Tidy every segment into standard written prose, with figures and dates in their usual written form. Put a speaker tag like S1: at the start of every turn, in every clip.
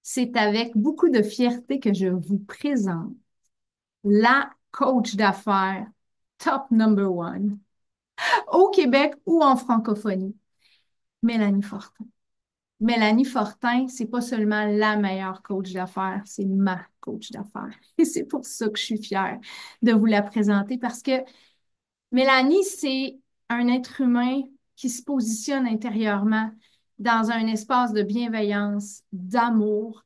S1: C'est avec beaucoup de fierté que je vous présente la coach d'affaires top number one au Québec ou en francophonie, Mélanie Fortin. Mélanie Fortin, c'est pas seulement la meilleure coach d'affaires, c'est ma coach d'affaires. Et c'est pour ça que je suis fière de vous la présenter parce que Mélanie, c'est un être humain qui se positionne intérieurement dans un espace de bienveillance, d'amour,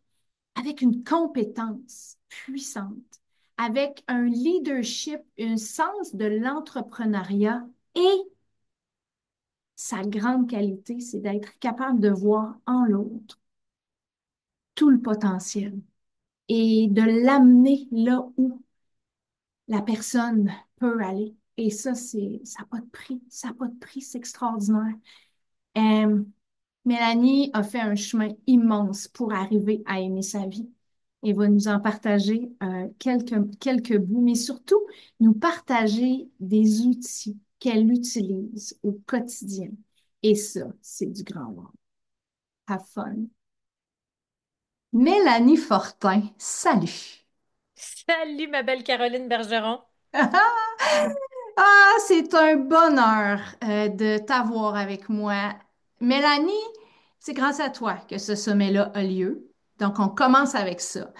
S1: avec une compétence puissante, avec un leadership, un sens de l'entrepreneuriat et sa grande qualité, c'est d'être capable de voir en l'autre tout le potentiel et de l'amener là où la personne peut aller. Et ça n'a pas de prix. Ça n'a pas de prix, c'est extraordinaire. Euh, Mélanie a fait un chemin immense pour arriver à aimer sa vie et va nous en partager quelques bouts, mais surtout nous partager des outils qu'elle utilise au quotidien. Et ça, c'est du grand wow. Have fun. Mélanie Fortin, salut.
S2: Salut ma belle Caroline Bergeron.
S1: Ah, c'est un bonheur de t'avoir avec moi. Mélanie, c'est grâce à toi que ce sommet-là a lieu. Donc, on commence avec ça.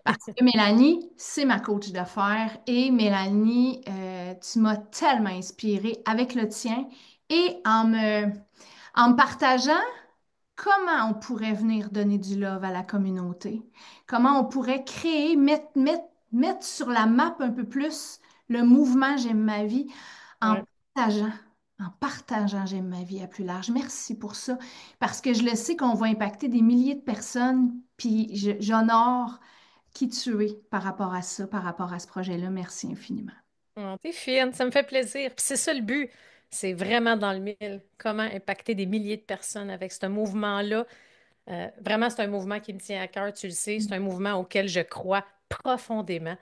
S1: Parce que Mélanie, c'est ma coach d'affaires et Mélanie, tu m'as tellement inspirée avec le tien et en me partageant comment on pourrait venir donner du love à la communauté, comment on pourrait créer, mettre sur la map un peu plus le mouvement J'aime ma vie en
S2: Ouais.
S1: partageant, en partageant J'aime ma vie à plus large. Merci pour ça, parce que je le sais qu'on va impacter des milliers de personnes, puis j'honore qui tu es par rapport à ça, par rapport à ce projet-là. Merci infiniment.
S2: Oh, t'es fine, ça me fait plaisir. Puis c'est ça le but. C'est vraiment dans le mille. Comment impacter des milliers de personnes avec ce mouvement-là. Vraiment, c'est un mouvement qui me tient à cœur, tu le sais. C'est un mouvement auquel je crois profondément.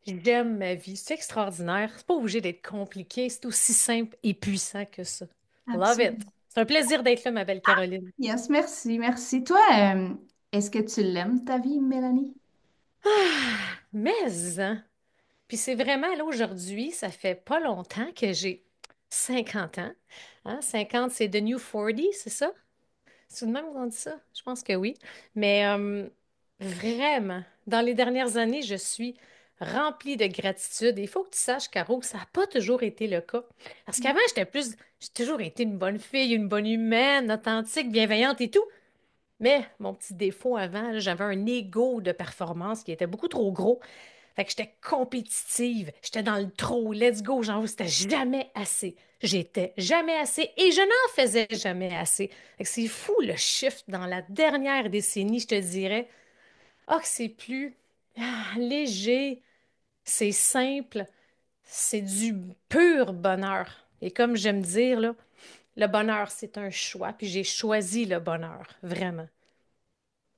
S2: J'aime ma vie. C'est extraordinaire. C'est pas obligé d'être compliqué. C'est aussi simple et puissant que ça. Love it.
S1: Absolument.
S2: C'est un plaisir d'être là, ma belle Caroline.
S1: Yes, merci, merci. Toi, est-ce que tu l'aimes, ta vie, Mélanie?
S2: Mais, hein? Puis c'est vraiment là aujourd'hui, ça fait pas longtemps que j'ai 50 ans. Hein? 50, c'est the new 40, c'est ça? C'est de même qu'on dit ça? Je pense que oui. Mais vraiment, dans les dernières années, je suis remplie de gratitude. Et il faut que tu saches, Caro, que ça n'a pas toujours été le cas. Parce qu'avant, j'ai toujours été une bonne fille, une bonne humaine, authentique, bienveillante et tout. Mais mon petit défaut avant, là, j'avais un ego de performance qui était beaucoup trop gros. Fait que j'étais compétitive, j'étais dans le trop, let's go, genre, c'était jamais assez. J'étais jamais assez et je n'en faisais jamais assez. Fait que c'est fou le shift dans la dernière décennie, je te dirais. Ah, que c'est plus léger, c'est simple, c'est du pur bonheur. Et comme j'aime dire, là, le bonheur, c'est un choix, puis j'ai choisi le bonheur, vraiment.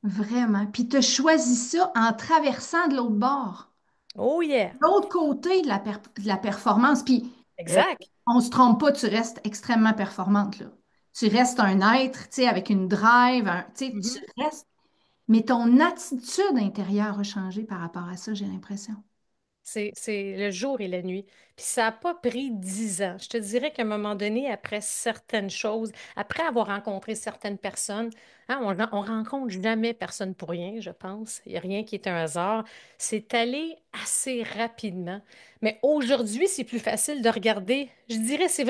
S1: Vraiment. Puis tu as choisi ça en traversant de l'autre bord,
S2: Oh yeah!
S1: l'autre côté de la performance. Puis
S2: Exact.
S1: on se trompe pas, tu restes extrêmement performante, là. Tu restes un être, tu sais, avec une drive, tu sais, tu restes. Mais ton attitude intérieure a changé par rapport à ça, j'ai l'impression.
S2: C'est le jour et la nuit. Puis ça n'a pas pris 10 ans. Je te dirais qu'à un moment donné, après certaines choses, après avoir rencontré certaines personnes, hein, on rencontre jamais personne pour rien, je pense. Il n'y a rien qui est un hasard. C'est allé assez rapidement. Mais aujourd'hui, c'est plus facile de regarder. Je dirais, c'est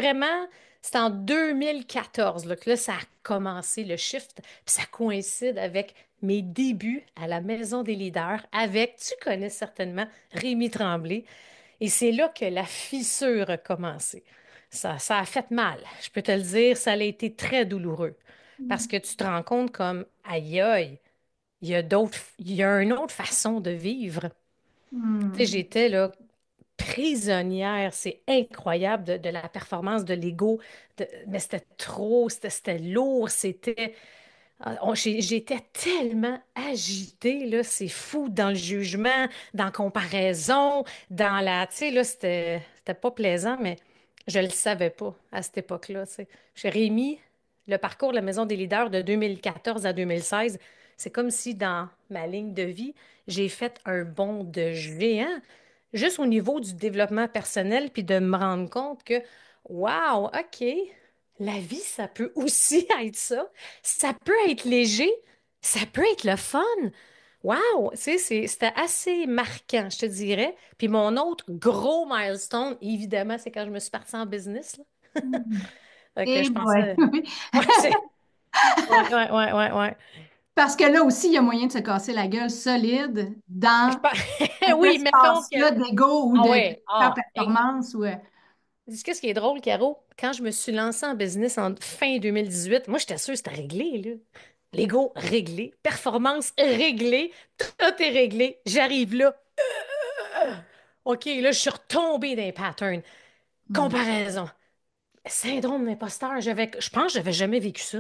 S2: en 2014 là, que là, ça a commencé le shift. Puis ça coïncide avec mes débuts à la Maison des leaders avec, tu connais certainement, Rémi Tremblay. Et c'est là que la fissure a commencé. Ça a fait mal. Je peux te le dire, ça a été très douloureux. Parce que tu te rends compte comme, aïe aïe, il y a une autre façon de vivre. Tu sais,
S1: Hmm.
S2: j'étais là prisonnière, c'est incroyable de la performance de l'ego, mais c'était trop, c'était lourd, c'était j'étais tellement agitée, là, c'est fou, dans le jugement, dans la comparaison, dans la, tu sais, là, c'était pas plaisant, mais je le savais pas à cette époque-là, tu sais. Chez Rémi, le parcours de la Maison des leaders de 2014 à 2016, c'est comme si dans ma ligne de vie, j'ai fait un bond de géant, juste au niveau du développement personnel, puis de me rendre compte que, wow, OK, la vie, ça peut aussi être ça. Ça peut être léger, ça peut être le fun. Wow, tu sais, c'était assez marquant, je te dirais. Puis mon autre gros milestone, évidemment, c'est quand je me suis partie en business, là.
S1: Mhm.
S2: Fait que
S1: Eh
S2: je
S1: boy.
S2: pensais, ouais, c'est, ouais.
S1: Parce que là aussi, il y a moyen de se casser la gueule solide
S2: Je
S1: dans
S2: pense,
S1: cet
S2: oui, mettons que,
S1: espace-là d'ego ou
S2: ah
S1: de
S2: ouais,
S1: performance. Ou,
S2: Qu'est-ce qui est drôle, Caro? Quand je me suis lancée en business en fin 2018, moi, j'étais sûre que c'était réglé, là. L'ego réglé, performance réglée, tout est réglé. J'arrive là. OK, là, je suis retombée dans les patterns.
S1: Hmm.
S2: Comparaison. Syndrome d'imposteur, je pense que j'avais jamais vécu ça.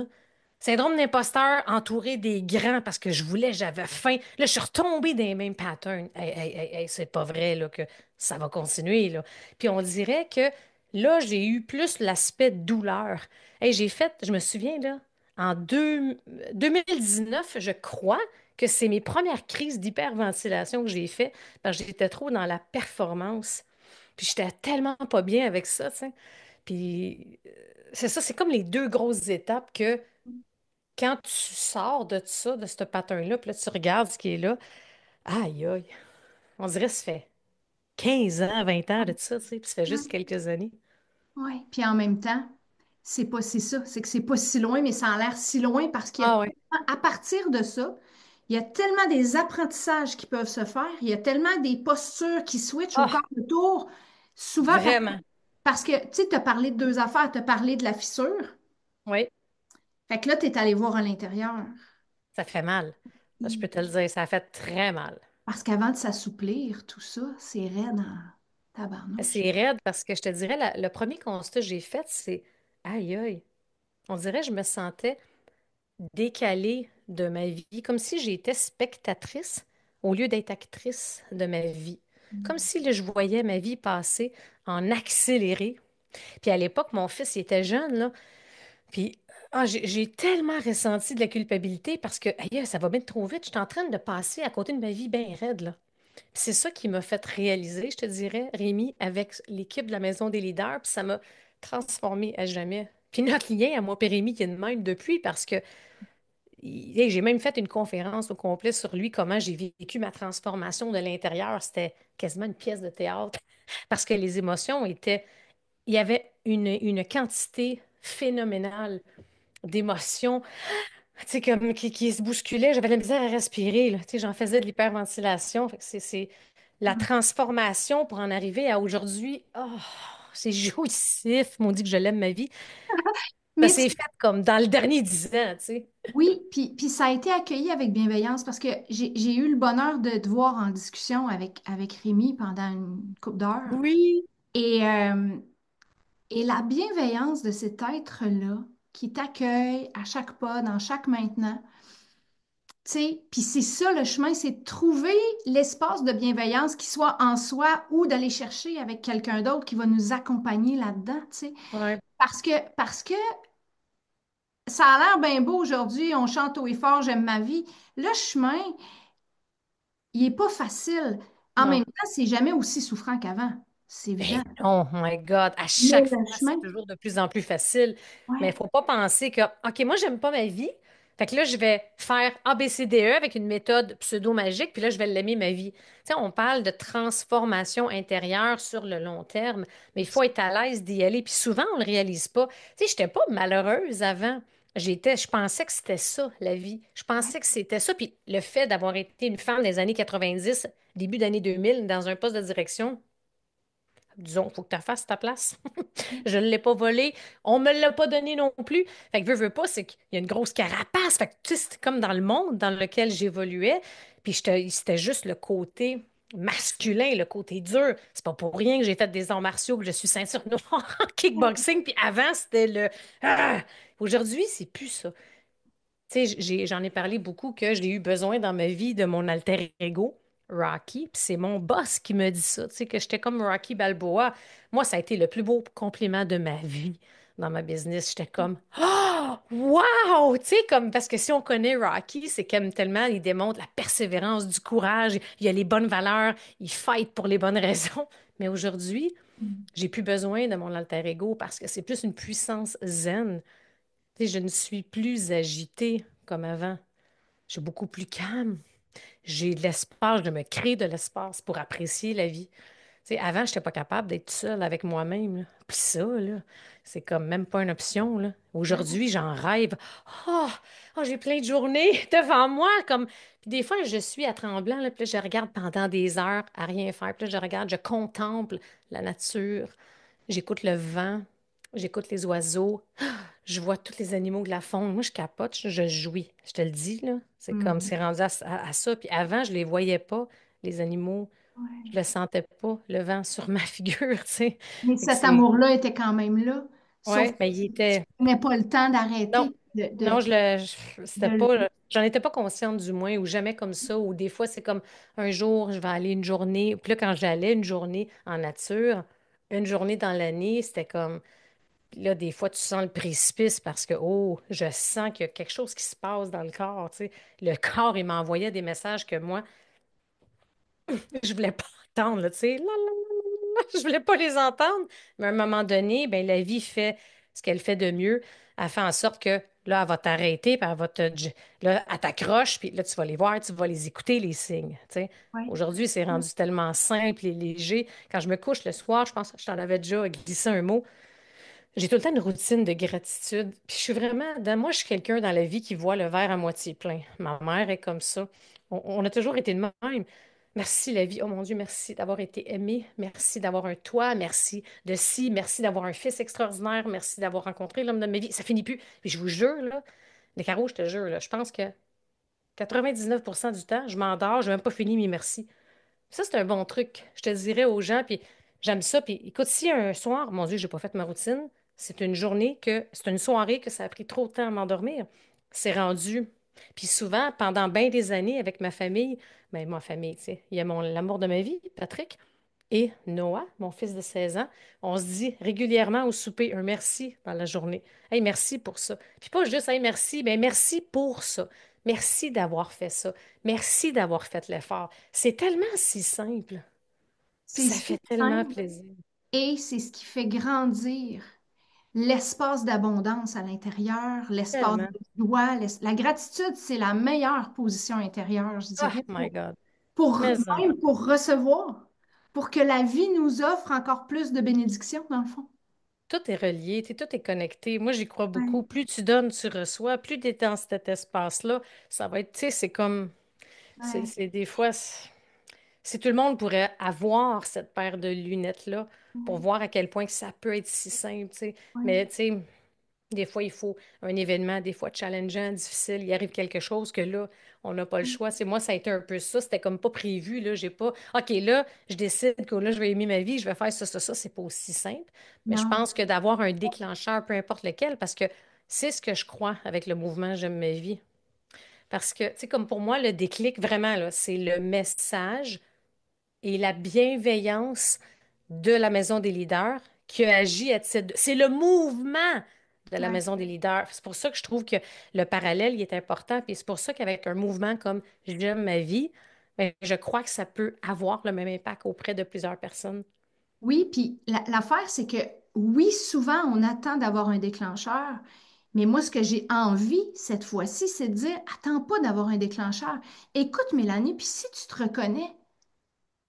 S2: Syndrome d'imposteur entouré des grands parce que j'avais faim. Là, je suis retombée dans les mêmes patterns. Hey, c'est pas vrai là, que ça va continuer, là. Puis on dirait que là, j'ai eu plus l'aspect douleur. Hey, je me souviens, là, en 2019, je crois que c'est mes premières crises d'hyperventilation que j'ai fait parce que j'étais trop dans la performance. Puis j'étais tellement pas bien avec ça, tu sais. Puis c'est ça, c'est comme les deux grosses étapes que quand tu sors de ça, de ce pattern-là, puis là, tu regardes ce qui est là, aïe, aïe, on dirait que ça fait 15 ans, 20 ans de ça, tu sais, puis ça fait juste
S1: Ouais.
S2: quelques années.
S1: Ouais. Puis en même temps, c'est ça, c'est que c'est pas si loin, mais ça a l'air si loin parce qu'il y a
S2: Ah ouais.
S1: à partir de ça, il y a tellement des apprentissages qui peuvent se faire, il y a tellement des postures qui switchent au
S2: Ah,
S1: corps autour, souvent
S2: vraiment.
S1: parce que tu sais, tu as parlé de deux affaires, tu as parlé de la fissure,
S2: Oui,
S1: fait que là, tu es allé voir à l'intérieur.
S2: ça fait mal. Ça, je peux te le dire, ça fait très mal.
S1: Parce qu'avant de s'assouplir, tout ça, c'est raide en tabarnouche.
S2: C'est raide parce que je te dirais, le premier constat que j'ai fait, c'est aïe, aïe. On dirait que je me sentais décalée de ma vie, comme si j'étais spectatrice au lieu d'être actrice de ma vie. Comme si là, je voyais ma vie passer en accéléré. Puis à l'époque, mon fils, il était jeune, là. Puis j'ai tellement ressenti de la culpabilité parce que, aïe, ça va bien trop vite. Je suis en train de passer à côté de ma vie bien raide, là. Puis c'est ça qui m'a fait réaliser, je te dirais, Rémi, avec l'équipe de la Maison des leaders, puis ça m'a transformée à jamais. Puis notre lien à moi et Rémi qui est de même depuis parce que hey, j'ai même fait une conférence au complet sur lui, comment j'ai vécu ma transformation de l'intérieur. C'était quasiment une pièce de théâtre parce que les émotions étaient, il y avait une quantité phénoménale d'émotions, tu sais, comme qui se bousculaient. J'avais de la misère à respirer, là. Tu sais, j'en faisais de l'hyperventilation. Fait que c'est la transformation pour en arriver à aujourd'hui. Oh, c'est jouissif. M'ont dit que je l'aime ma vie. Ça
S1: Mais
S2: s'est fait comme dans le dernier 10 ans, tu sais.
S1: oui, puis ça a été accueilli avec bienveillance parce que j'ai eu le bonheur de te voir en discussion avec Rémi pendant une couple d'heures.
S2: Oui.
S1: Et, euh, et la bienveillance de cet être-là qui t'accueille à chaque pas, dans chaque maintenant, tu sais, puis c'est ça le chemin, c'est de trouver l'espace de bienveillance qui soit en soi ou d'aller chercher avec quelqu'un d'autre qui va nous accompagner là-dedans, tu sais.
S2: Ouais.
S1: Parce que ça a l'air bien beau aujourd'hui, on chante haut et fort, j'aime ma vie. Le chemin, il est pas facile. En
S2: Non.
S1: même temps, c'est jamais aussi souffrant qu'avant. C'est
S2: Ben
S1: évident.
S2: non, oh my God, à
S1: Mais
S2: chaque
S1: le
S2: fois, c'est
S1: chemin,
S2: toujours de plus en plus facile. Mais il
S1: ouais.
S2: ne faut pas penser que, OK, moi, j'aime pas ma vie. Fait que là, je vais faire A, B, C, D, E avec une méthode pseudo-magique, puis là, je vais l'aimer ma vie. Tu sais, on parle de transformation intérieure sur le long terme, mais il faut être à l'aise d'y aller. Puis souvent, on ne le réalise pas. Tu sais, je n'étais pas malheureuse avant. Je pensais que c'était ça, la vie. Je pensais que c'était ça. Puis le fait d'avoir été une femme des années 90, début d'année 2000, dans un poste de direction, disons, il faut que tu fasses ta place. Je ne l'ai pas volé. On me l'a pas donné non plus. Fait que veux pas, c'est qu'il y a une grosse carapace. Fait que tu sais, c'était comme dans le monde dans lequel j'évoluais. Puis c'était juste le côté masculin, le côté dur. C'est pas pour rien que j'ai fait des arts martiaux, que je suis ceinture noire en kickboxing. Puis avant, c'était le Ah! Aujourd'hui, c'est plus ça. Tu sais, j'en ai parlé beaucoup que j'ai eu besoin dans ma vie de mon alter ego, Rocky. Puis c'est mon boss qui me dit ça, tu sais, que j'étais comme Rocky Balboa. Moi, ça a été le plus beau compliment de ma vie. dans ma business. J'étais comme, oh, wow! Tu sais, comme, parce que si on connaît Rocky, c'est comme tellement, il démontre la persévérance, du courage, il a les bonnes valeurs, il fight pour les bonnes raisons. Mais aujourd'hui,
S1: Mm.
S2: j'ai plus besoin de mon alter ego parce que c'est plus une puissance zen. Tu sais, je ne suis plus agitée comme avant. Je suis beaucoup plus calme. J'ai de l'espace, je me crée de l'espace pour apprécier la vie. Tu sais, avant, je n'étais pas capable d'être seule avec moi-même, là. Puis ça, là, c'est comme même pas une option, là.
S1: Ouais.
S2: Aujourd'hui, j'en rêve. Oh, oh, j'ai plein de journées devant moi. Comme... Puis des fois, je suis à Tremblant, là, puis là, je regarde pendant des heures à rien faire. Puis là, je regarde, je contemple la nature. J'écoute le vent, j'écoute les oiseaux, je vois tous les animaux de la faune. Moi, je capote, je jouis. Je te le dis, là. C'est comme,
S1: Mm.
S2: c'est rendu à ça. Puis avant, je les voyais pas, les animaux. Je
S1: Ouais.
S2: le sentais pas, le vent sur ma figure, tu sais.
S1: Mais
S2: Fait que
S1: cet
S2: c'est...
S1: amour-là était quand même là, sauf
S2: Ouais,
S1: que
S2: mais il
S1: tu
S2: était...
S1: prenais pas le temps
S2: Non,
S1: d'arrêter,
S2: non, c'était
S1: de-
S2: pas... J'en étais pas consciente du moins, ou jamais comme ça, ou des fois, c'est comme un jour, je vais aller une journée. Puis là, quand j'allais une journée en nature, une journée dans l'année, c'était comme... Puis là, des fois, tu sens le précipice parce que, oh, je sens qu'il y a quelque chose qui se passe dans le corps, tu sais. Le corps, il m'envoyait des messages que moi, je voulais pas entendre, là, tu sais. La, la, la, la, je voulais pas les entendre. Mais à un moment donné, ben, la vie fait ce qu'elle fait de mieux. Elle fait en sorte que là, elle va t'arrêter, puis elle va te... Là, elle t'accroche, puis là, tu vas les voir, tu vas les écouter, les signes, tu sais.
S1: ouais.
S2: Aujourd'hui, c'est rendu tellement simple et léger. Quand je me couche le soir, je pense que je t'en avais déjà glissé un mot. J'ai tout le temps une routine de gratitude. Puis je suis vraiment, moi, je suis quelqu'un dans la vie qui voit le verre à moitié plein. Ma mère est comme ça. On a toujours été de même. Merci la vie. Oh mon Dieu, merci d'avoir été aimé. Merci d'avoir un toit. Merci de ci. Merci d'avoir un fils extraordinaire. Merci d'avoir rencontré l'homme de ma vie. Ça finit plus. Puis je vous jure, là, les carreaux, je te jure, là, je pense que 99% du temps, je m'endors, je n'ai même pas fini mes merci. Ça, c'est un bon truc. Je te dirais aux gens, puis j'aime ça. Puis écoute, si un soir, mon Dieu, j'ai pas fait ma routine, c'est une soirée que ça a pris trop de temps à m'endormir. C'est rendu. Puis souvent, pendant bien des années avec ma famille, ma famille, tu sais, il y a l'amour de ma vie, Patrick, et Noah, mon fils de 16 ans, on se dit régulièrement au souper un merci dans la journée. Hey, merci pour ça. Puis pas juste hey, merci, mais merci pour ça. Merci d'avoir fait ça. Merci d'avoir fait l'effort. C'est tellement si simple. Puis
S1: C'est
S2: ça
S1: si
S2: fait tellement
S1: simple
S2: plaisir.
S1: et c'est ce qui fait grandir l'espace d'abondance à l'intérieur, l'espace
S2: Tellement.
S1: de joie. La gratitude, c'est la meilleure position intérieure, je
S2: Oh
S1: dirais,
S2: my God.
S1: pour,
S2: Mais hein,
S1: même pour recevoir, pour que la vie nous offre encore plus de bénédictions, dans le fond.
S2: tout est relié, tout est connecté. Moi, j'y crois beaucoup.
S1: Ouais,
S2: Plus tu donnes, tu reçois. Plus tu es dans cet espace-là, ça va être, tu sais, c'est comme,
S1: ouais,
S2: c'est des fois. Si tout le monde pourrait avoir cette paire de lunettes-là pour
S1: ouais,
S2: voir à quel point que ça peut être si simple, tu sais.
S1: ouais.
S2: Mais tu sais, des fois, il faut un événement, des fois challengeant, difficile, il arrive quelque chose que là, on n'a pas le choix. C'est moi, ça a été un peu ça. C'était comme pas prévu, là. J'ai pas, OK, là, je décide que là, je vais aimer ma vie, je vais faire ça, ça, ça. C'est pas aussi simple. Mais je
S1: Non.
S2: pense que d'avoir un déclencheur, peu importe lequel, parce que c'est ce que je crois avec le mouvement J'aime ma vie. Parce que, tu sais, comme pour moi, le déclic, vraiment, là, c'est le message et la bienveillance de la Maison des leaders qui a agi à titre C'est le mouvement de la
S1: Ouais.
S2: Maison des leaders. C'est pour ça que je trouve que le parallèle il est important. Puis c'est pour ça qu'avec un mouvement comme J'aime ma vie, ben, je crois que ça peut avoir le même impact auprès de plusieurs personnes.
S1: Oui, puis l'affaire, c'est que oui, souvent, on attend d'avoir un déclencheur, mais moi, ce que j'ai envie cette fois-ci, c'est de dire, attends pas d'avoir un déclencheur. Écoute, Mélanie, puis si tu te reconnais,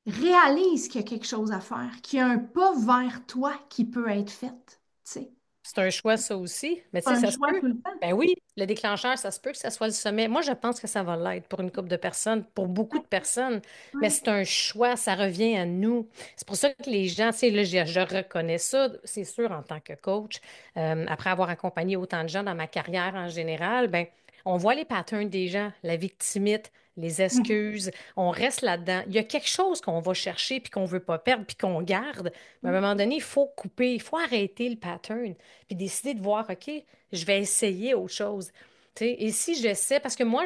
S1: réalise qu'il y a quelque chose à faire, qu'il y a un pas vers toi qui peut être fait. Tu sais,
S2: C'est un choix, ça aussi. Mais tu
S1: c'est
S2: sais,
S1: un
S2: ça se
S1: choix
S2: peut.
S1: tout le temps.
S2: Ben oui, le déclencheur, ça se peut que ça soit le sommet. Moi, je pense que ça va l'être pour une couple de personnes, pour beaucoup de personnes. Mais
S1: Ouais.
S2: c'est un choix, ça revient à nous. C'est pour ça que les gens, tu sais, là, je reconnais ça, c'est sûr, en tant que coach. Après avoir accompagné autant de gens dans ma carrière en général, ben, on voit les patterns des gens, la victimite, les
S1: Mhm.
S2: excuses, on reste là-dedans. Il y a quelque chose qu'on va chercher puis qu'on veut pas perdre puis qu'on garde. Mais à un
S1: Oui.
S2: moment donné, il faut couper, il faut arrêter le pattern puis décider de voir, OK, je vais essayer autre chose. Tu sais, et si j'essaie, parce que moi,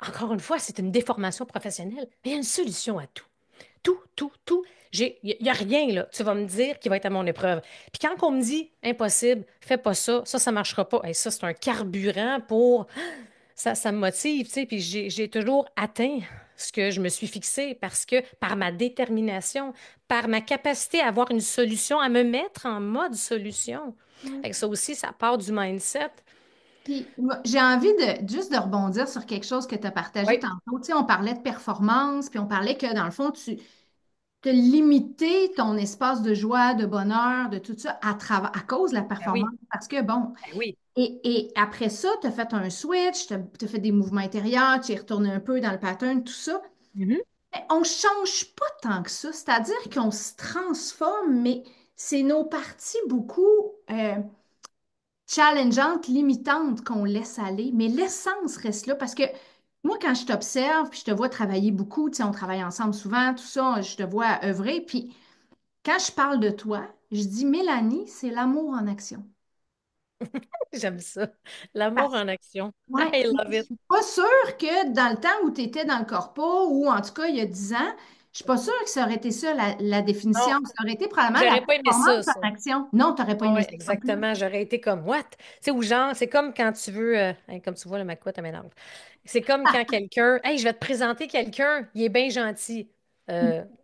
S2: encore une fois, c'est une déformation professionnelle, mais il y a une solution à tout. tout, tout, tout. Il n'y a rien, là, tu vas me dire, qui va être à mon épreuve. Puis quand on me dit, impossible, fais pas ça, ça ne marchera pas, et ça, c'est un carburant pour ça me motive, tu sais, puis j'ai toujours atteint ce que je me suis fixé parce que par ma détermination, par ma capacité à avoir une solution, à me mettre en mode solution. Fait que ça aussi, ça part du mindset.
S1: Puis, moi, j'ai envie de juste de rebondir sur quelque chose que tu as partagé
S2: Oui,
S1: tantôt. Tu sais, on parlait de performance, puis on parlait que dans le fond, tu te limiter ton espace de joie, de bonheur, de tout ça à cause de la
S2: ben oui,
S1: performance. Parce que bon,
S2: ben oui.
S1: et après ça, tu as fait un switch, tu as fait des mouvements intérieurs, tu es retourné un peu dans le pattern, tout ça.
S2: Mhm.
S1: Mais on ne change pas tant que ça. C'est-à-dire qu'on se transforme, mais c'est nos parties beaucoup challengeantes, limitantes qu'on laisse aller. Mais l'essence reste là parce que moi, quand je t'observe, puis je te vois travailler beaucoup, tu sais, on travaille ensemble souvent, tout ça, je te vois œuvrer, puis quand je parle de toi, je dis Mélanie, c'est l'amour en action.
S2: J'aime ça. L'amour
S1: Parce
S2: en action.
S1: ouais,
S2: I
S1: puis
S2: love
S1: je
S2: it.
S1: suis pas sûre que dans le temps où tu étais dans le corpo, ou en tout cas il y a 10 ans, je suis pas sûre que ça aurait été ça la
S2: Non,
S1: définition. Ça aurait été probablement la
S2: j'aurais pas aimé ça,
S1: performance
S2: ça.
S1: en action. Non, tu n'aurais pas
S2: Ah
S1: aimé
S2: ouais,
S1: ça non plus.
S2: exactement. J'aurais été comme, what? Tu sais, ou genre, c'est comme quand tu veux, hein, comme tu vois, le macouette, ça m'énerve. C'est comme quand quelqu'un, hey, je vais te présenter quelqu'un, il est bien gentil.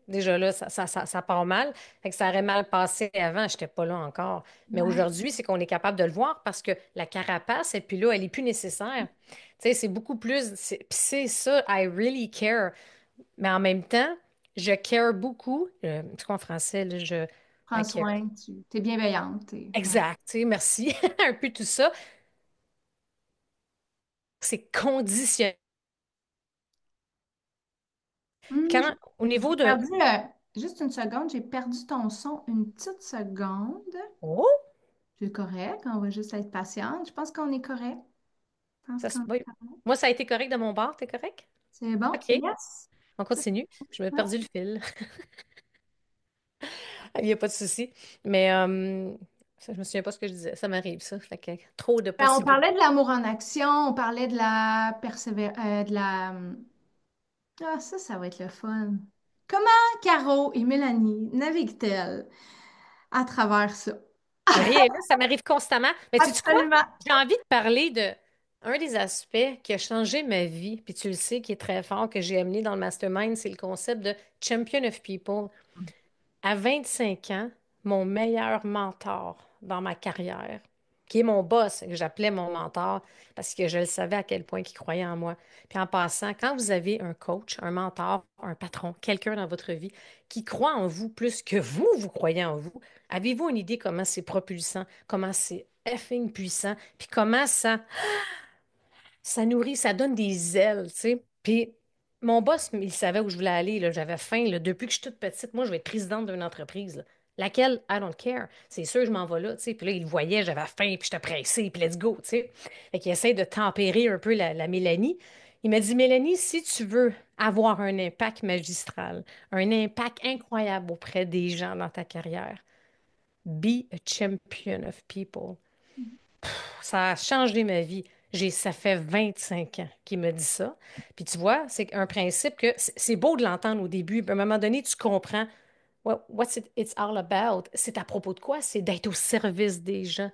S2: Déjà là, ça part mal. Fait que ça aurait mal passé avant, je n'étais pas là encore. Mais
S1: Ouais.
S2: aujourd'hui, c'est qu'on est capable de le voir parce que la carapace, et puis là, elle est plus nécessaire. Tu sais, c'est beaucoup plus, puis c'est ça, I really care. Mais en même temps, je care beaucoup. Tu vois, en français, là,
S1: Prends
S2: I care.
S1: soin, tu es bienveillante. Ouais.
S2: Exact, tu sais, merci. Un peu tout ça. C'est conditionné.
S1: J'ai
S2: Quand, au niveau de...
S1: perdu, juste une seconde, j'ai perdu ton son une petite seconde.
S2: Oh,
S1: C'est correct, on va juste être patiente. Je pense qu'on est correct. Je pense qu'on
S2: oui.
S1: est correct.
S2: Moi, ça a été correct de mon bord, t'es correct?
S1: C'est bon?
S2: OK,
S1: Yes?
S2: on continue. Je me suis
S1: Ouais.
S2: perdu le fil. Il n'y a pas de souci. Mais je me souviens pas ce que je disais. Ça m'arrive, ça. Fait que trop de
S1: Ben, on
S2: possibilités.
S1: parlait de l'amour en action, on parlait de la de la... Ah, ça va être le fun. Comment Caro et Mélanie naviguent-elles à travers ça?
S2: Vous voyez, là, ça m'arrive constamment. Mais tu sais quoi?
S1: Absolument.
S2: J'ai envie de parler de un des aspects qui a changé ma vie, puis tu le sais, qui est très fort, que j'ai amené dans le mastermind, c'est le concept de champion of people. À 25 ans, mon meilleur mentor dans ma carrière, qui est mon boss, que j'appelais mon mentor parce que je le savais à quel point il croyait en moi. Puis en passant, quand vous avez un coach, un mentor, un patron, quelqu'un dans votre vie qui croit en vous plus que vous croyez en vous, avez-vous une idée comment c'est propulsant, comment c'est effing puissant, puis comment ça nourrit, ça donne des ailes, tu sais. Puis mon boss, il savait où je voulais aller, là. J'avais faim, là. Depuis que je suis toute petite, moi, je vais être présidente d'une entreprise, là. Laquelle, I don't care. C'est sûr, je m'en vais là, tu sais. Puis là, il voyait, j'avais faim, puis j'étais pressée, puis let's go, tu sais. Fait qu'il essaie de tempérer un peu la Mélanie. Il m'a dit, Mélanie, si tu veux avoir un impact magistral, un impact incroyable auprès des gens dans ta carrière, be a champion of people. Ça a changé ma vie. Ça fait 25 ans qu'il me dit ça. Puis tu vois, c'est un principe que c'est beau de l'entendre au début. Puis à un moment donné, tu comprends it's all about. C'est à propos de quoi? C'est d'être au service des gens.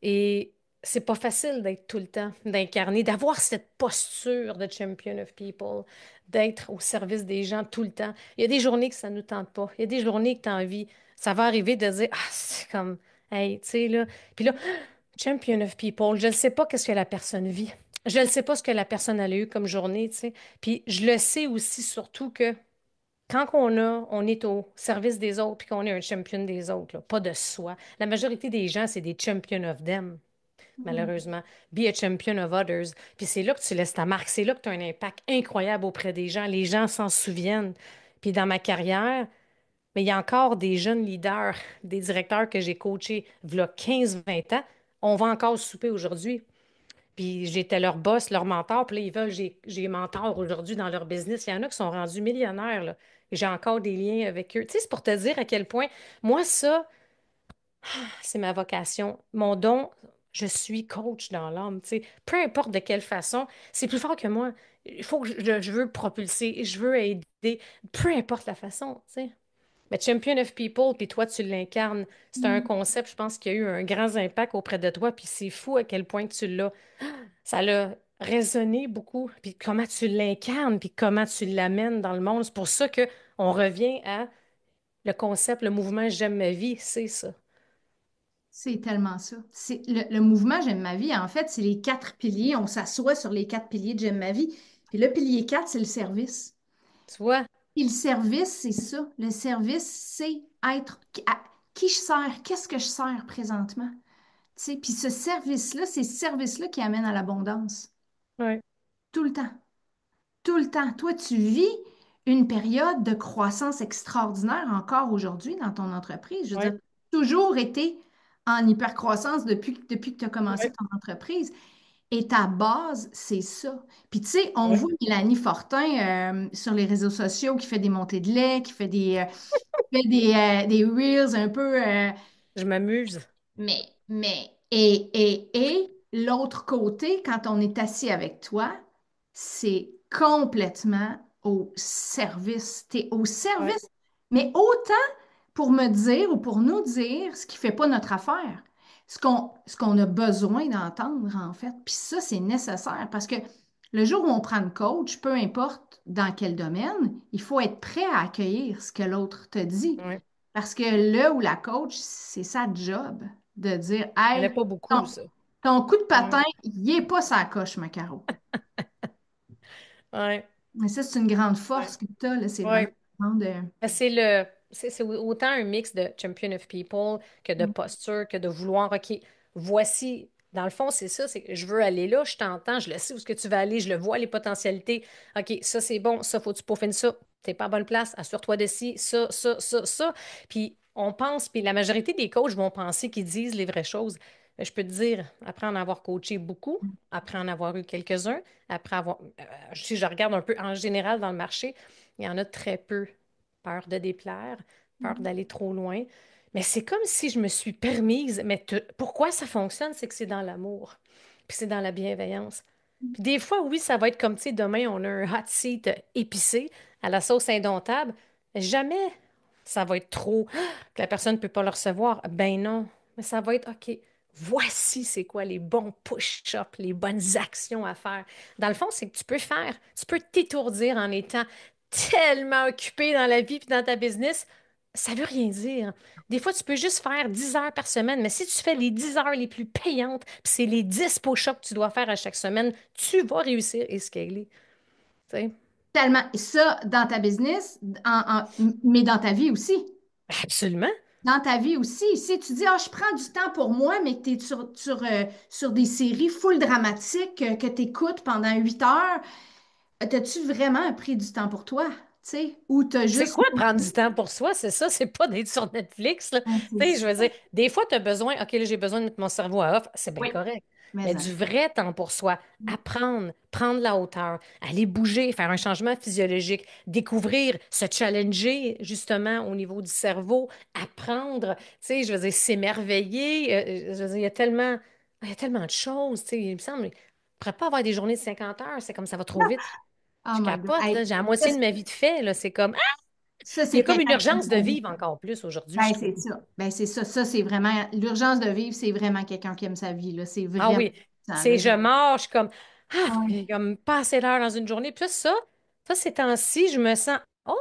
S2: Et c'est pas facile d'être tout le temps, d'incarner, d'avoir cette posture de champion of people, d'être au service des gens tout le temps. Il y a des journées que ça ne nous tente pas. Il y a des journées que tu as envie. Ça va arriver de dire, ah, c'est comme, hey, tu sais, là. Puis là, champion of people, je ne sais pas qu'est-ce que la personne vit. Je ne sais pas ce que la personne a eu comme journée, tu sais. Puis je le sais aussi surtout que quand on est au service des autres puis qu'on est un champion des autres, là, pas de soi. La majorité des gens, c'est des champions of them,
S1: Mhm.
S2: malheureusement. Be a champion of others. Puis c'est là que tu laisses ta marque. C'est là que tu as un impact incroyable auprès des gens. Les gens s'en souviennent. Puis dans ma carrière, mais il y a encore des jeunes leaders, des directeurs que j'ai coachés v'là 15-20 ans. On va encore souper aujourd'hui. Puis j'étais leur boss, leur mentor. Puis là, ils veulent, j'ai mentor aujourd'hui dans leur business. Il y en a qui sont rendus millionnaires, là. Et j'ai encore des liens avec eux. Tu sais, c'est pour te dire à quel point, moi, ça, c'est ma vocation. Mon don, je suis coach dans l'âme. Tu sais, peu importe de quelle façon, c'est plus fort que moi. il faut que je veux propulser, je veux aider, peu importe la façon, tu sais. Mais Champion of People, puis toi, tu l'incarnes. C'est un
S1: Mm.
S2: concept, je pense, qui a eu un grand impact auprès de toi, puis c'est fou à quel point tu l'as. Ça l'a résonné beaucoup, puis comment tu l'incarnes, puis comment tu l'amènes dans le monde. C'est pour ça que on revient à le concept, le mouvement J'aime ma vie, c'est ça.
S1: C'est tellement ça. C'est le mouvement J'aime ma vie, en fait, c'est les quatre piliers. On s'assoit sur les quatre piliers de J'aime ma vie. Puis le pilier 4, c'est le service.
S2: Tu vois?
S1: Et le service, c'est ça. Le service, c'est être à qui je sers, qu'est-ce que je sers présentement. Tu sais, puis ce service-là, c'est ce service-là qui amène à l'abondance.
S2: Ouais,
S1: Tout le temps. Tout le temps. Toi, tu vis une période de croissance extraordinaire encore aujourd'hui dans ton entreprise. Je veux
S2: ouais,
S1: dire, toujours été en hypercroissance depuis que tu as commencé
S2: ouais,
S1: ton entreprise. Et ta base, c'est ça. Puis tu sais, on
S2: ouais.
S1: voit Mélanie Fortin sur les réseaux sociaux qui fait des montées de lait, qui fait des reels un peu
S2: Je m'amuse.
S1: et l'autre côté, quand on est assis avec toi, c'est complètement au service. Tu es au
S2: Ouais,
S1: service, mais autant pour me dire ou pour nous dire ce qui fait pas notre affaire, ce qu'on a besoin d'entendre, en fait. Puis ça, c'est nécessaire parce que le jour où on prend le coach, peu importe dans quel domaine, il faut être prêt à accueillir ce que l'autre te dit.
S2: ouais.
S1: Parce que le ou la coach, c'est sa job de dire,
S2: Il n'y en a
S1: hey,
S2: pas beaucoup,
S1: ton,
S2: ça.
S1: ton coup de
S2: Ouais,
S1: patin, il est pas sa coche, ma Caro.
S2: ouais,
S1: Mais ça, c'est une grande
S2: ouais.
S1: force que tu as, là. C'est vraiment
S2: Ouais.
S1: de...
S2: C'est autant un mix de champion of people que de posture, que de vouloir, OK, voici, dans le fond, c'est ça, c'est que je veux aller là, je t'entends, je le sais où est-ce que tu vas aller, je le vois, les potentialités. OK, ça c'est bon, ça, faut que tu peaufines ça, t'es pas à bonne place, assure-toi de ci, ça. Puis on pense, puis la majorité des coachs vont penser qu'ils disent les vraies choses. Mais je peux te dire, après en avoir coaché beaucoup, après en avoir eu quelques-uns, après avoir, si je regarde un peu en général dans le marché, il y en a très peu peur de déplaire, peur d'aller trop loin. Mais c'est comme si je me suis permise, mais pourquoi ça fonctionne, c'est que c'est dans l'amour, puis c'est dans la bienveillance. Puis des fois, oui, ça va être comme, tu sais, demain, on a un hot seat épicé à la sauce indomptable. Jamais ça va être trop, que la personne ne peut pas le recevoir. Ben non, mais ça va être, OK, voici c'est quoi les bons push-ups, les bonnes actions à faire. Dans le fond, c'est que tu peux t'étourdir en étant tellement occupé dans la vie puis dans ta business, ça veut rien dire. Des fois, tu peux juste faire 10 heures par semaine, mais si tu fais les 10 heures les plus payantes, puis c'est les 10 push-ups que tu dois faire à chaque semaine, tu vas réussir et scaler. Tu sais?
S1: Tellement. Et ça, dans ta business, mais dans ta vie aussi.
S2: Absolument.
S1: Dans ta vie aussi. Si tu dis, ah, je prends du temps pour moi, mais que tu es sur des séries full dramatiques que tu écoutes pendant 8 heures, as-tu vraiment pris du temps pour toi? Tu sais? Ou tu as
S2: C'est
S1: juste...
S2: quoi prendre du temps pour soi? C'est ça, c'est pas d'être sur Netflix, là.
S1: Ah, c'est
S2: Tu sais, je veux
S1: ça.
S2: dire, des fois, tu as besoin, OK, là, j'ai besoin de mettre mon cerveau à off, c'est bien
S1: Oui,
S2: correct.
S1: mais
S2: Mais
S1: hein.
S2: du vrai temps pour soi, apprendre, prendre la hauteur, aller bouger, faire un changement physiologique, découvrir, se challenger, justement, au niveau du cerveau, apprendre, tu sais, je veux dire, s'émerveiller. Je veux dire, il y a tellement de choses, tu sais, il me semble, on ne pourrait pas avoir des journées de 50 heures, c'est comme ça va trop vite.
S1: Oh
S2: Je
S1: my God.
S2: capote, là,
S1: Hey,
S2: j'ai la
S1: ça,
S2: moitié de ma vie de fait, là, c'est comme
S1: ça,
S2: il y a
S1: c'est
S2: comme une
S1: quelqu'un qui aime
S2: urgence de
S1: sa vie.
S2: vivre encore plus aujourd'hui,
S1: Ben,
S2: je
S1: c'est
S2: trouve.
S1: ça. Ben, c'est ça. Ça, c'est vraiment... L'urgence de vivre, c'est vraiment quelqu'un qui aime sa vie, là. C'est
S2: Ah
S1: vraiment
S2: oui,
S1: ça,
S2: c'est
S1: là.
S2: je marche, je suis comme, il
S1: Ouais.
S2: y a comme pas assez d'heures dans une journée. Puis ça, ces temps-ci, je me sens, oh,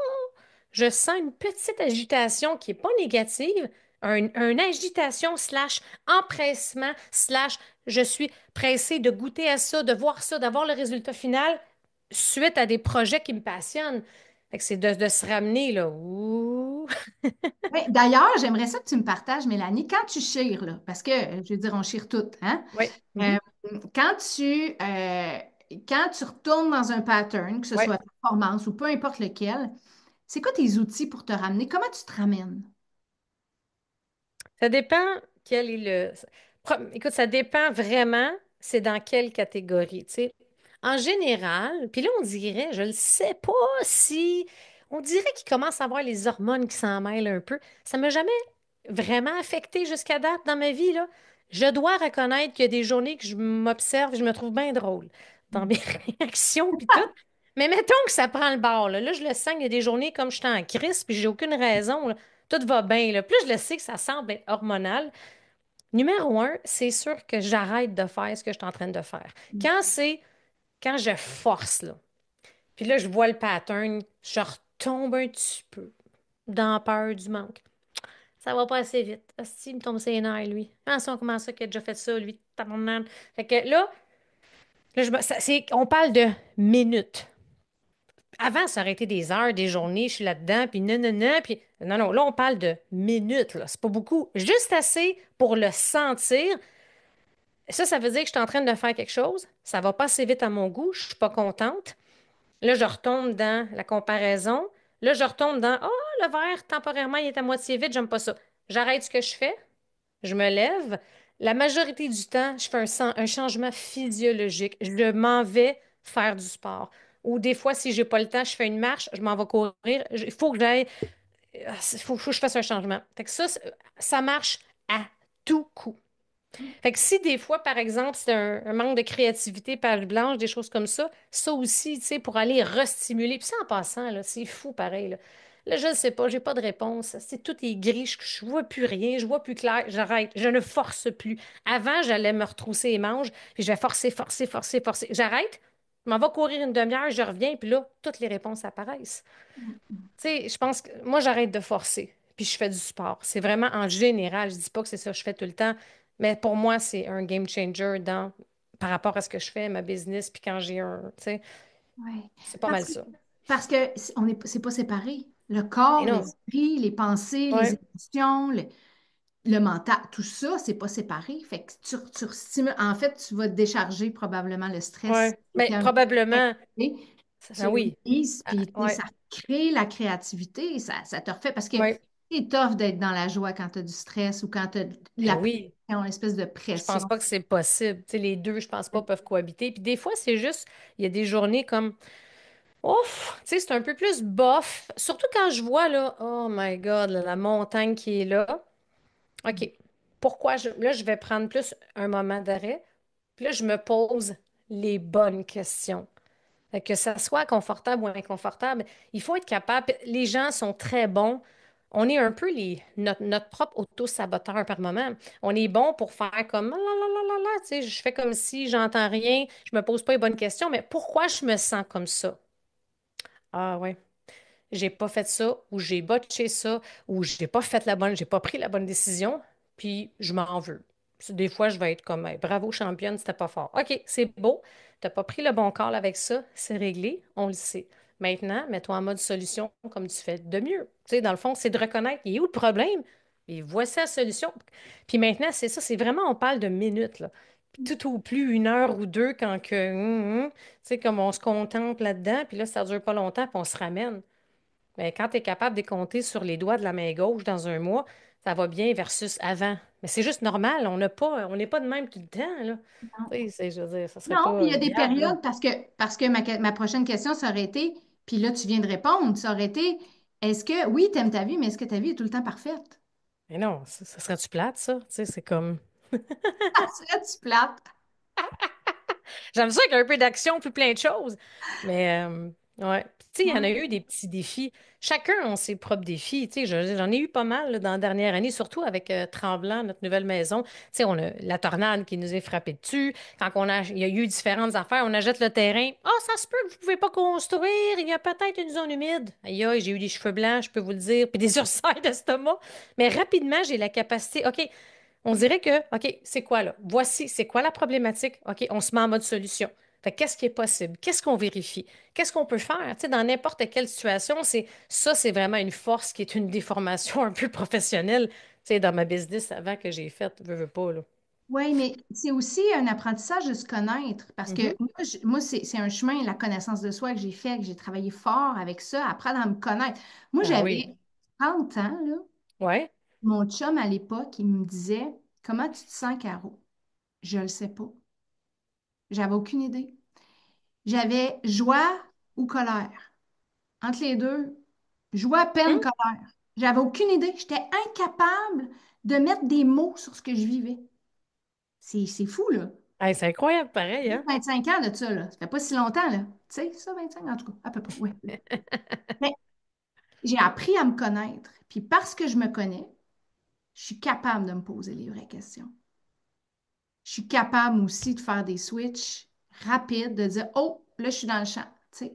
S2: je sens une petite agitation qui est pas négative, une agitation slash empressement slash je suis pressée de goûter à ça, de voir ça, d'avoir le résultat final suite à des projets qui me passionnent. Fait que c'est de se ramener, là. Ouh.
S1: Oui, d'ailleurs, j'aimerais ça que tu me partages, Mélanie, quand tu chires, là, parce que, je veux dire, on chire toutes, hein?
S2: Oui.
S1: Euh,
S2: Mhm.
S1: quand tu, euh, quand tu retournes dans un pattern, que ce
S2: Ouais.
S1: soit performance ou peu importe lequel, c'est quoi tes outils pour te ramener? Comment tu te ramènes?
S2: Ça dépend quel est le. Écoute, ça dépend vraiment, c'est dans quelle catégorie, tu sais. En général, puis là, on dirait, je ne sais pas si. On dirait qu'il commence à avoir les hormones qui s'en mêlent un peu. Ça m'a jamais vraiment affecté jusqu'à date dans ma vie, là. Je dois reconnaître qu'il y a des journées que je m'observe, je me trouve bien drôle. dans mes réactions puis tout. Mais mettons que ça prend le bord, là. Là, je le sens, il y a des journées comme je suis en crise puis j'ai aucune raison, là. Tout va bien, là. Plus je le sais que ça semble être hormonal. Numéro un, c'est sûr que j'arrête de faire ce que je suis en train de faire. Quand je force, là, puis là, je vois le pattern, je retombe un petit peu dans la peur du manque. Ça va pas assez vite. Asti, il me tombe ses nerfs, lui. Ah, ça, comment ça qu'il a déjà fait ça, lui? Tabarnak. Fait que là on parle de minutes. Avant, ça aurait été des heures, des journées, je suis là-dedans, puis non, non, non, puis non, non, là, on parle de minutes, là. C'est pas beaucoup. Juste assez pour le sentir. Ça veut dire que je suis en train de faire quelque chose. Ça va pas assez vite à mon goût. Je suis pas contente. Là, je retombe dans la comparaison. Là, je retombe dans, oh, le verre, temporairement, il est à moitié vide, j'aime pas ça. J'arrête ce que je fais. Je me lève. La majorité du temps, je fais un changement physiologique. Je m'en vais faire du sport. Ou des fois, si j'ai pas le temps, je fais une marche, je m'en vais courir. Il faut que j'aille, faut que je fasse un changement. Fait que ça marche à tout coup. Fait que si des fois, par exemple, c'est un manque de créativité, page blanche, des choses comme ça aussi, tu sais, pour aller restimuler. Puis ça, en passant, là, c'est fou pareil, là. Là, je ne sais pas, j'ai pas de réponse. C'est tout est gris, je vois plus rien, je vois plus clair, j'arrête, je ne force plus. Avant, j'allais me retrousser les manches, puis je vais forcer, forcer, forcer, forcer. J'arrête, je m'en vais courir une demi-heure, je reviens, puis là, toutes les réponses apparaissent. Tu sais, je pense que moi, j'arrête de forcer, puis je fais du sport. C'est vraiment en général, je dis pas que c'est ça que je fais tout le temps, mais pour moi, c'est un game changer par rapport à ce que je fais, ma business, puis quand j'ai tu sais,
S1: Ouais.
S2: c'est pas mal
S1: Parce que,
S2: ça.
S1: c'est pas séparé. Le
S2: Et
S1: corps,
S2: non.
S1: l'esprit, les pensées, les
S2: Ouais.
S1: émotions, le mental, tout ça, c'est pas séparé. Fait que en fait, tu vas décharger probablement le stress
S2: Ouais.
S1: qui
S2: Mais
S1: était un peu
S2: probablement,
S1: accumulé. Tu
S2: ah
S1: le
S2: oui.
S1: releases,
S2: Ah,
S1: puis tu sais,
S2: ouais.
S1: ça crée la créativité, ça te refait. Parce que
S2: Ouais.
S1: c'est tough d'être dans la joie quand tu as du stress ou quand tu as
S2: Ben
S1: la
S2: oui.
S1: pression, l'espèce de
S2: Je pense
S1: pression.
S2: pas que c'est possible. Tu sais, les deux, je pense pas, peuvent cohabiter. Puis des fois, c'est juste, il y a des journées comme, ouf, tu sais, c'est un peu plus bof. Surtout quand je vois, là, oh my God, là, la montagne qui est là. OK. Là, je vais prendre plus un moment d'arrêt. Puis là, je me pose les bonnes questions. Fait que ça soit confortable ou inconfortable, il faut être capable. Les gens sont très bons. On est un peu notre propre auto-saboteur par moment. On est bon pour faire comme la la la la la, tu sais, je fais comme si j'entends rien, je me pose pas les bonnes questions, mais pourquoi je me sens comme ça? Ah ouais, j'ai pas fait ça, ou j'ai botché ça, ou j'ai pas pris la bonne décision, puis je m'en veux. Des fois, je vais être comme, hey, bravo championne, c'était pas fort. OK, c'est beau, t'as pas pris le bon call avec ça, c'est réglé, on le sait. Maintenant, mets-toi en mode solution comme tu fais de mieux. Tu sais, dans le fond, c'est de reconnaître, il est où le problème? Et voici la solution. Puis maintenant, c'est ça, c'est vraiment, on parle de minutes, là. Puis tout au plus une heure ou deux quand que, tu sais, comme on se contemple là-dedans, puis là, ça dure pas longtemps, puis on se ramène. Mais quand tu es capable de compter sur les doigts de la main gauche dans un mois, ça va bien versus avant. Mais c'est juste normal, on n'est pas de même tout le temps, là. Tu sais, je veux dire, ça serait
S1: Non, puis
S2: pas
S1: il y a des
S2: viable, là.
S1: périodes parce que ma prochaine question, ça aurait été, puis là, tu viens de répondre, ça aurait été, est-ce que, oui, tu aimes ta vie, mais est-ce que ta vie est tout le temps parfaite?
S2: Mais non, ça serait-tu plate, ça? Tu sais, c'est comme...
S1: Ah, serais-tu plate?
S2: J'aime ça qu'il y a un peu d'action, puis plein de choses. Mais, ouais. Puis, tu sais, il y en a
S1: Ouais.
S2: eu des petits défis. Chacun a ses propres défis. Tu sais, j'en ai eu pas mal là, dans la dernière année, surtout avec Tremblant, notre nouvelle maison. Tu sais, on a la tornade qui nous est frappée dessus. Il y a eu différentes affaires. On achète le terrain. Ah, ça se peut que vous pouvez pas construire. Il y a peut-être une zone humide. Aïe, aïe, j'ai eu des cheveux blancs, je peux vous le dire, puis des ursailles d'estomac. Mais rapidement, j'ai la capacité. OK, on dirait que, OK, c'est quoi là? Voici, c'est quoi la problématique? OK, on se met en mode solution. Fait que qu'est-ce qui est possible? Qu'est-ce qu'on vérifie? Qu'est-ce qu'on peut faire? Tu sais, dans n'importe quelle situation, c'est vraiment une force qui est une déformation un peu professionnelle. Tu sais, dans ma business avant que j'ai faite, veux pas, là.
S1: Oui, mais c'est aussi un apprentissage de se connaître parce que
S2: Mhm.
S1: moi c'est un chemin, la connaissance de soi que j'ai fait, que j'ai travaillé fort avec ça, apprendre à me connaître. Moi,
S2: Ah oui.
S1: j'avais 30 ans, là,
S2: Ouais.
S1: mon chum à l'époque, il me disait, comment tu te sens, Caro? Je le sais pas. J'avais aucune idée. J'avais joie ou colère. Entre les deux, joie, peine,
S2: Hum?
S1: colère. J'avais aucune idée. J'étais incapable de mettre des mots sur ce que je vivais. C'est fou, là.
S2: Hey, c'est incroyable, pareil,
S1: J'ai
S2: hein?
S1: 25 ans de ça, là. Ça fait pas si longtemps, là. Tu sais, ça, 25 en tout cas, à peu près, oui. Mais j'ai appris à me connaître. Puis parce que je me connais, je suis capable de me poser les vraies questions. Je suis capable aussi de faire des switches rapides, de dire, oh, là, je suis dans le champ, tu sais.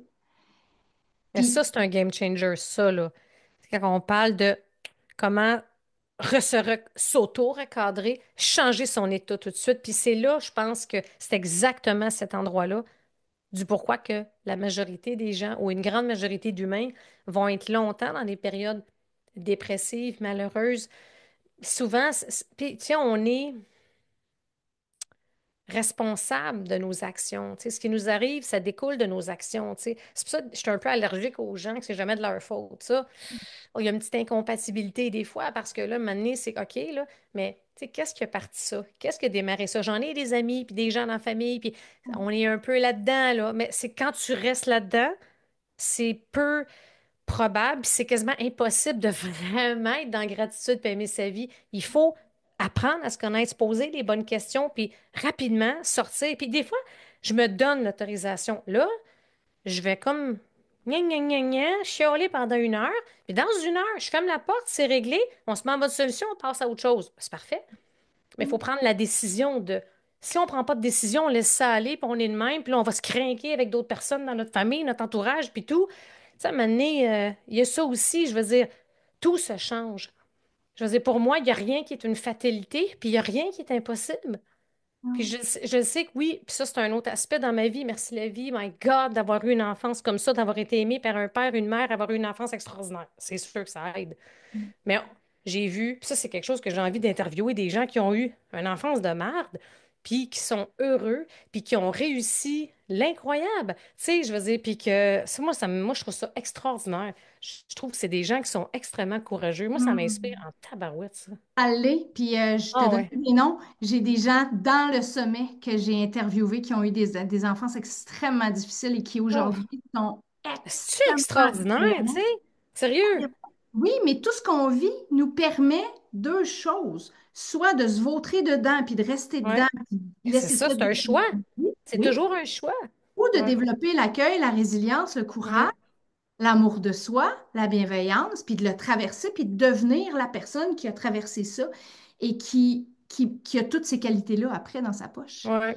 S2: Mais
S1: Puis,
S2: ça, c'est un game changer, ça, là. C'est quand on parle de comment s'auto-recadrer, changer son état tout de suite. Puis c'est là, je pense que c'est exactement cet endroit-là du pourquoi que la majorité des gens ou une grande majorité d'humains vont être longtemps dans des périodes dépressives, malheureuses. Souvent, puis, tu sais, on est responsable de nos actions. Tu sais, ce qui nous arrive, ça découle de nos actions. Tu sais. C'est pour ça que je suis un peu allergique aux gens que c'est jamais de leur faute. Ça. Oh, il y a une petite incompatibilité des fois parce que là, à un moment donné, c'est OK, là, mais tu sais, qu'est-ce qui a parti ça? Qu'est-ce qui a démarré ça? J'en ai des amis, puis des gens dans la famille, puis on est un peu là-dedans, là. Mais c'est quand tu restes là-dedans, c'est peu probable, puis c'est quasiment impossible de vraiment être dans la gratitude et aimer sa vie. Il faut apprendre à se connaître, se poser les bonnes questions, puis rapidement sortir. Puis des fois, je me donne l'autorisation. Là, je vais comme gna gna gna gna, chialer pendant 1 heure, puis dans 1 heure, je ferme la porte, c'est réglé, on se met en mode solution, on passe à autre chose. C'est parfait. Mais il faut prendre la décision de. Si on ne prend pas de décision, on laisse ça aller, puis on est de même, puis là, on va se craquer avec d'autres personnes dans notre famille, notre entourage, puis tout. Tu sais, à un moment donné, il y a ça aussi, je veux dire, tout se change. Je veux dire, pour moi, il n'y a rien qui est une fatalité, puis il n'y a rien qui est impossible. Puis je sais que oui, puis ça, c'est un autre aspect dans ma vie. Merci la vie, my God, d'avoir eu une enfance comme ça, d'avoir été aimé par un père, une mère, avoir eu une enfance extraordinaire. C'est sûr que ça aide. Mais j'ai vu, puis ça, c'est quelque chose que j'ai envie d'interviewer des gens qui ont eu une enfance de merde, puis qui sont heureux, puis qui ont réussi l'incroyable. Tu sais, je veux dire, puis que moi, je trouve ça extraordinaire. Je trouve que c'est des gens qui sont extrêmement courageux. Moi, ça m'inspire
S1: hmm.
S2: en tabarouette, ça.
S1: aller, puis je te
S2: Ah
S1: donne
S2: ouais.
S1: des noms. J'ai des gens dans le sommet que j'ai interviewés qui ont eu des enfances extrêmement difficiles et qui
S2: Oh,
S1: aujourd'hui sont
S2: c'est
S1: extrêmement
S2: extraordinaire, tu sais.
S1: rayonnants.
S2: Sérieux.
S1: Oui, mais tout ce qu'on vit nous permet deux choses, soit de se vautrer dedans puis de rester dedans,
S2: Ouais.
S1: puis
S2: C'est
S1: laisser
S2: ça,
S1: ça
S2: c'est un choix.
S1: développer,
S2: C'est
S1: oui,
S2: toujours un choix.
S1: ou de
S2: Ouais.
S1: développer l'accueil, la résilience, le courage,
S2: Ouais.
S1: l'amour de soi, la bienveillance, puis de le traverser, puis de devenir la personne qui a traversé ça et qui a toutes ces qualités-là après dans sa poche,
S2: Ouais.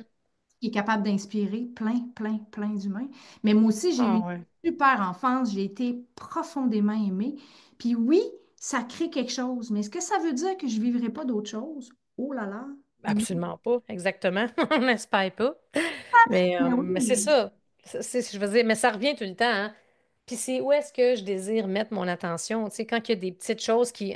S1: qui est capable d'inspirer plein, plein, plein d'humains. Mais moi aussi, j'ai eu
S2: Ah
S1: une
S2: ouais.
S1: super enfance, j'ai été profondément aimée. Puis oui, ça crée quelque chose, mais est-ce que ça veut dire que je ne vivrai pas d'autre chose? Oh là là, non.
S2: Absolument pas, exactement. On n'espère pas.
S1: Mais
S2: Mais c'est
S1: oui.
S2: ça. Je veux dire, mais ça revient tout le temps, hein. Puis c'est où est-ce que je désire mettre mon attention? Tu sais, quand il y a des petites choses tu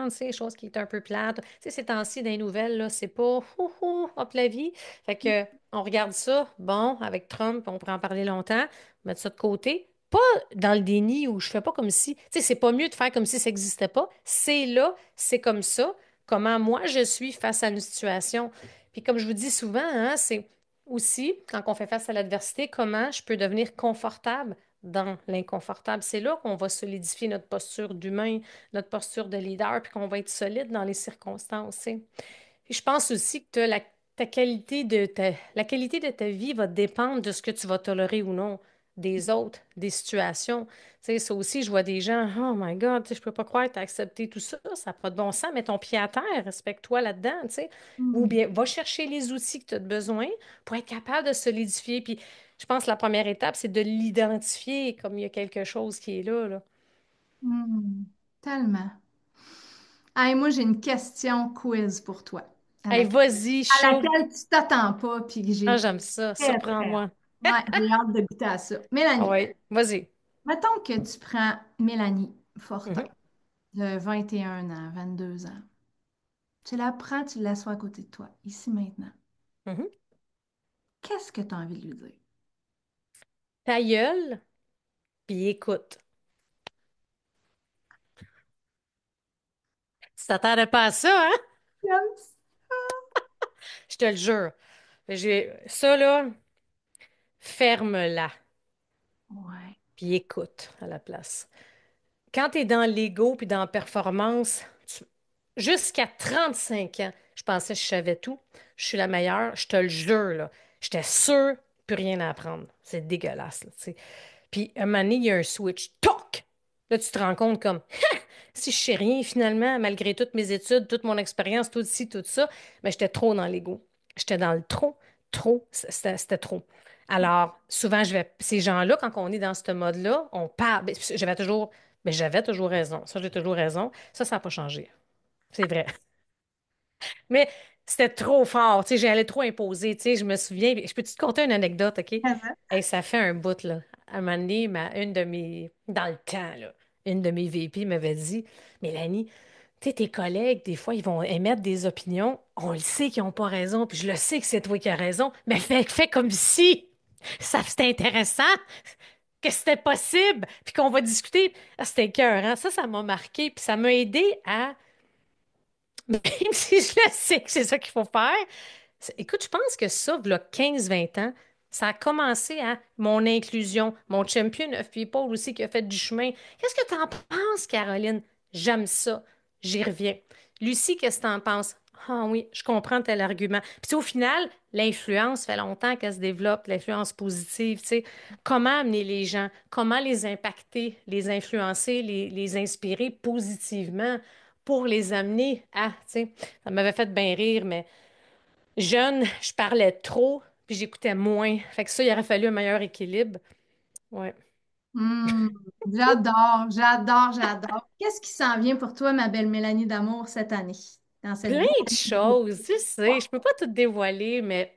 S2: sais, choses qui est un peu plates. Tu sais, ces temps-ci, dans les nouvelles, là, c'est pas, hop, la vie. Fait que, on regarde ça, bon, avec Trump, on pourrait en parler longtemps, mettre ça de côté. Pas dans le déni où je fais pas comme si, tu sais, c'est pas mieux de faire comme si ça n'existait pas. C'est là, c'est comme ça. Comment moi je suis face à une situation. Puis comme je vous dis souvent, hein, c'est aussi, quand on fait face à l'adversité, comment je peux devenir confortable dans l'inconfortable. C'est là qu'on va solidifier notre posture d'humain, notre posture de leader, puis qu'on va être solide dans les circonstances. Tu sais. Puis je pense aussi que la qualité de ta vie va dépendre de ce que tu vas tolérer ou non des autres, des situations. Tu sais, ça aussi, je vois des gens, oh my God, tu sais, je peux pas croire que tu as accepté tout ça, ça n'a pas de bon sens, mets ton pied à terre, respecte-toi là-dedans, tu sais. Ou
S1: Hmm,
S2: bien, va chercher les outils que tu as besoin pour être capable de solidifier. Puis je pense que la première étape, c'est de l'identifier comme il y a quelque chose qui est là, là.
S1: hmm, tellement. Hey, moi, j'ai une question quiz pour toi,
S2: Hey, vas-y,
S1: à
S2: chaud.
S1: laquelle tu t'attends pas, puis que
S2: Ah,
S1: j'ai
S2: j'aime ça,
S1: très, très hâte.
S2: surprends-moi.
S1: Ouais, j'ai hâte de goûter à ça.
S2: Ah
S1: Mélanie,
S2: ouais, vas-y.
S1: mettons que tu prends Mélanie Fortin,
S2: Mhm,
S1: de 21 ans, 22 ans. Tu la prends, tu l'assois à côté de toi, ici maintenant.
S2: mhm.
S1: Qu'est-ce que tu as envie de lui dire?
S2: Ta gueule, puis écoute. Tu t'attendais pas à ça, hein?
S1: Yes.
S2: Je te le jure. Ça, là, ferme-la,
S1: Ouais.
S2: puis écoute à la place. Quand tu es dans l'ego puis dans la performance, Jusqu'à 35 ans, je pensais que je savais tout. Je suis la meilleure, je te le jure, là. J'étais sûre, plus rien à apprendre. C'est dégueulasse, là, tu sais. Puis, un moment donné, il y a un switch. Toc! Là, tu te rends compte comme, si je sais rien, finalement, malgré toutes mes études, toute mon expérience, tout ci, tout ça, mais j'étais trop dans l'ego. J'étais dans le trop, trop, c'était trop. Alors, souvent, ces gens-là, quand on est dans ce mode-là, on parle. J'avais toujours raison. Ça, j'ai toujours raison. Ça n'a pas changé. C'est vrai. Mais c'était trop fort, tu sais, j'allais trop imposer, tu sais, je me souviens, je peux te conter une anecdote, OK? Et ça fait un bout, là. À un moment donné, dans le temps, là, une de mes VP m'avait dit, Mélanie, tu sais, tes collègues, des fois, ils vont émettre des opinions, on le sait qu'ils n'ont pas raison, puis je le sais que c'est toi qui as raison, mais fais comme si ça c'était intéressant, que c'était possible, puis qu'on va discuter. Ah, c'était cœur, hein? Ça m'a marqué, puis ça m'a aidé à même si je le sais que c'est ça qu'il faut faire. Écoute, je pense que ça, il y a 15-20 ans, ça a commencé à mon inclusion, mon champion of people aussi qui a fait du chemin. Qu'est-ce que tu en penses, Caroline? J'aime ça. J'y reviens. Lucie, qu'est-ce que tu en penses? Ah oui, je comprends tel argument. Puis tu sais, au final, l'influence fait longtemps qu'elle se développe, l'influence positive, tu sais. Comment amener les gens, comment les impacter, les influencer, les inspirer positivement pour les amener à, tu sais, ça m'avait fait bien rire, mais jeune, je parlais trop, puis j'écoutais moins. Fait que ça, il aurait fallu un meilleur équilibre. Ouais.
S1: Hmm, j'adore, j'adore, j'adore. Qu'est-ce qui s'en vient pour toi, ma belle Mélanie d'amour, cette année, dans cette
S2: Plein
S1: belle
S2: de
S1: année?
S2: choses, tu sais, je peux pas tout dévoiler, mais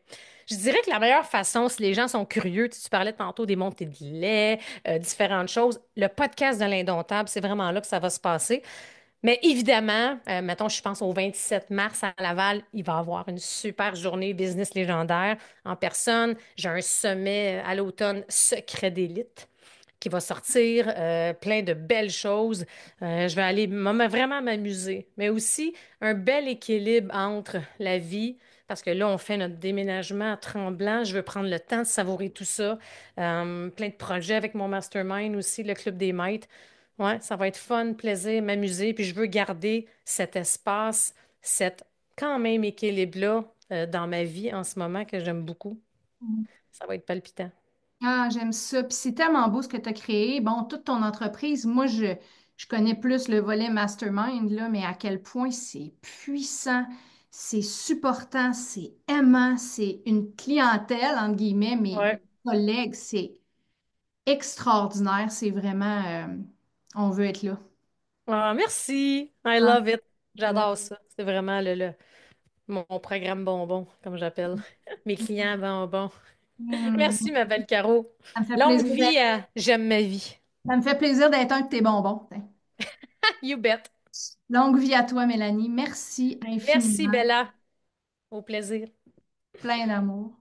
S2: je dirais que la meilleure façon, si les gens sont curieux, tu parlais tantôt des montées de lait, différentes choses, le podcast de l'Indomptable, c'est vraiment là que ça va se passer. Mais évidemment, mettons, je pense au 27 mars à Laval, il va y avoir une super journée business légendaire en personne. J'ai un sommet à l'automne secret d'élite qui va sortir, plein de belles choses. Je vais aller vraiment m'amuser, mais aussi un bel équilibre entre la vie, parce que là, on fait notre déménagement à Tremblant. Je veux prendre le temps de savourer tout ça. Plein de projets avec mon mastermind aussi, le Club des maîtres. Ouais, ça va être fun, plaisir, m'amuser. Puis je veux garder cet espace, cet quand même équilibre-là dans ma vie en ce moment que j'aime beaucoup. Ça va être palpitant.
S1: Ah, j'aime ça. Puis c'est tellement beau ce que tu as créé. Bon, toute ton entreprise, moi, je connais plus le volet mastermind, là, mais à quel point c'est puissant, c'est supportant, c'est aimant, c'est une clientèle, entre guillemets, mes
S2: Ouais.
S1: collègues, c'est extraordinaire. C'est vraiment, on veut être là.
S2: Ah, merci. I
S1: Ah,
S2: love it.
S1: mm,
S2: J'adore ça. C'est vraiment mon programme bonbon, comme j'appelle. Mes clients bonbons. Merci,
S1: mm.
S2: ma belle Caro.
S1: Ça me fait
S2: Longue
S1: plaisir
S2: vie à J'aime ma vie.
S1: ça me fait plaisir d'être un de tes bonbons. Tiens.
S2: You bet.
S1: Longue vie à toi, Mélanie. Merci
S2: Merci,
S1: infiniment.
S2: Bella. Au plaisir.
S1: Plein d'amour.